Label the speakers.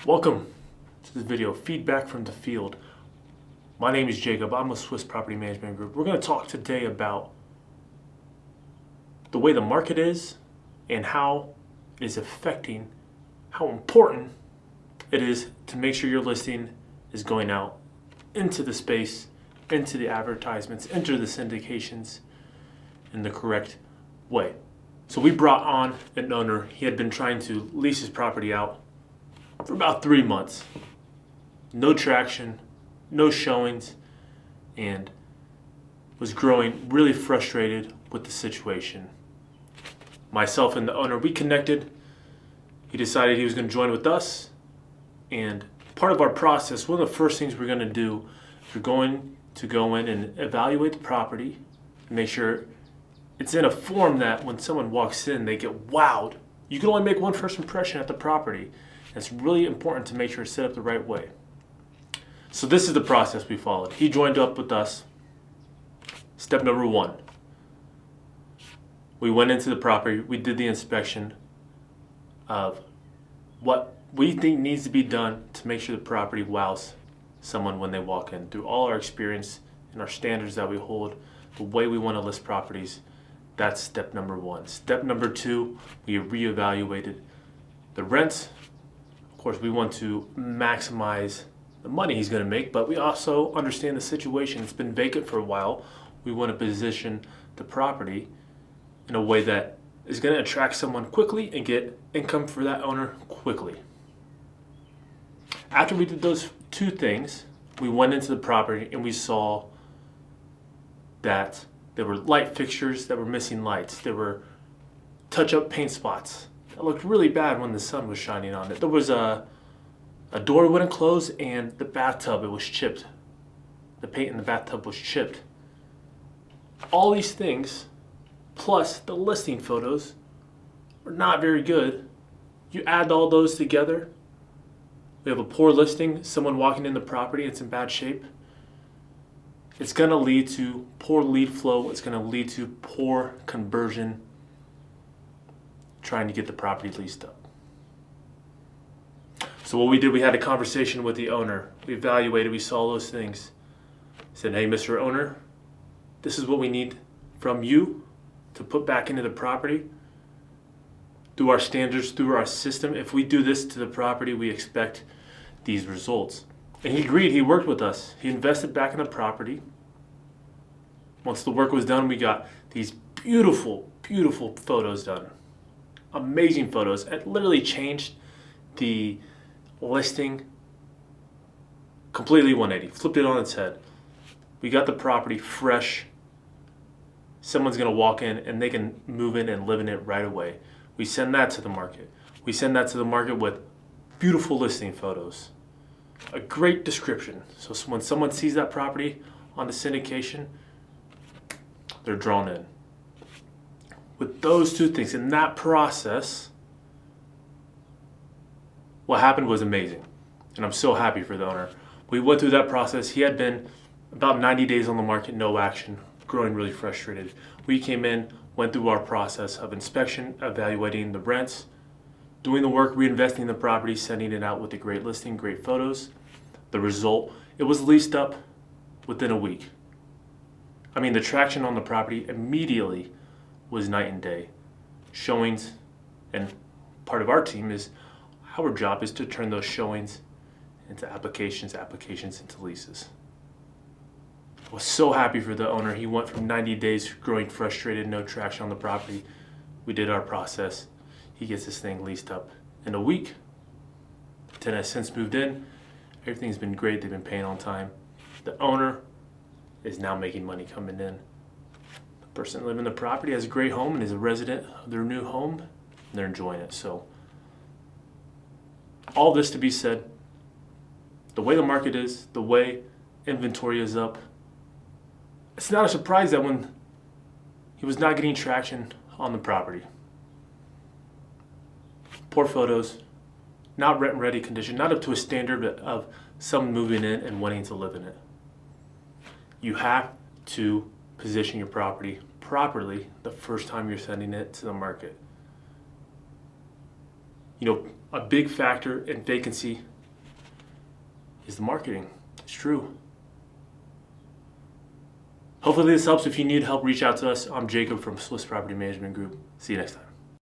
Speaker 1: Welcome to this video, Feedback from the Field. My name is Jacob. I'm with Swiss Property Management Group. We're going to talk today about the way the market is and how it is affecting how important it is to make sure your listing is going out into the space, into the advertisements, into the syndications in the correct way. So we brought on an owner. He had been trying to lease his property out for about 3 months. No traction, no showings, and was growing really frustrated with the situation. Myself and the owner, we connected. He decided he was going to join with us, and part of our process, one of the first things we're going to do is we're going to go in and evaluate the property and make sure it's in a form that when someone walks in, they get wowed. You can only make one first impression at the property. It's really important to make sure it's set up the right way. So this is the process we followed. He joined up with us. Step number 1. We went into the property. We did the inspection of what we think needs to be done to make sure the property wows someone when they walk in. Through all our experience and our standards that we hold, the way we want to list properties, that's step number 1. Step number 2, we reevaluated the rents. Of course, we want to maximize the money he's going to make, but we also understand the situation. It's been vacant for a while. We want to position the property in a way that is going to attract someone quickly and get income for that owner quickly. After we did those 2 things, we went into the property and we saw that there were light fixtures that were missing lights. There were touch-up paint spots that looked really bad when the sun was shining on it. There was a door wouldn't close, and the bathtub, it was chipped. The paint in the bathtub was chipped. All these things, plus the listing photos, were not very good. You add all those together, we have a poor listing, someone walking in the property, it's in bad shape. It's going to lead to poor lead flow. It's going to lead to poor conversion trying to get the property leased up. So what we did, we had a conversation with the owner. We evaluated, we saw those things. Said, hey, Mr. Owner, this is what we need from you to put back into the property. Through our standards, through our system, if we do this to the property, we expect these results. And he agreed. He worked with us. He invested back in the property. Once the work was done, we got these beautiful, beautiful photos done. Amazing photos. It literally changed the listing completely 180. Flipped it on its head. We got the property fresh. Someone's going to walk in and they can move in and live in it right away. We send that to the market. We send that to the market with beautiful listing photos. A great description. So when someone sees that property on the syndication, they're drawn in. With those 2 things, in that process, what happened was amazing. And I'm so happy for the owner. We went through that process. He had been about 90 days on the market, no action, growing really frustrated. We came in, went through our process of inspection, evaluating the rents, doing the work, reinvesting in the property, sending it out with a great listing, great photos. The result, it was leased up within a week. I mean, the traction on the property immediately was night and day. Showings, and part of our team is, our job is to turn those showings into applications into leases. I was so happy for the owner. He went from 90 days growing frustrated, no traction on the property. We did our process. He gets this thing leased up in a week. The tenant has since moved in. Everything's been great. They've been paying on time. The owner is now making money coming in. The person living in the property has a great home and is a resident of their new home, and they're enjoying it. So all this to be said, the way the market is, the way inventory is up, it's not a surprise that when he was not getting traction on the property. Poor photos, not rent ready condition, not up to a standard of someone moving in and wanting to live in it. You have to position your property properly the first time you're sending it to the market. You know, a big factor in vacancy is the marketing. It's true. Hopefully this helps. If you need help, reach out to us. I'm Jacob from Swiss Property Management Group. See you next time.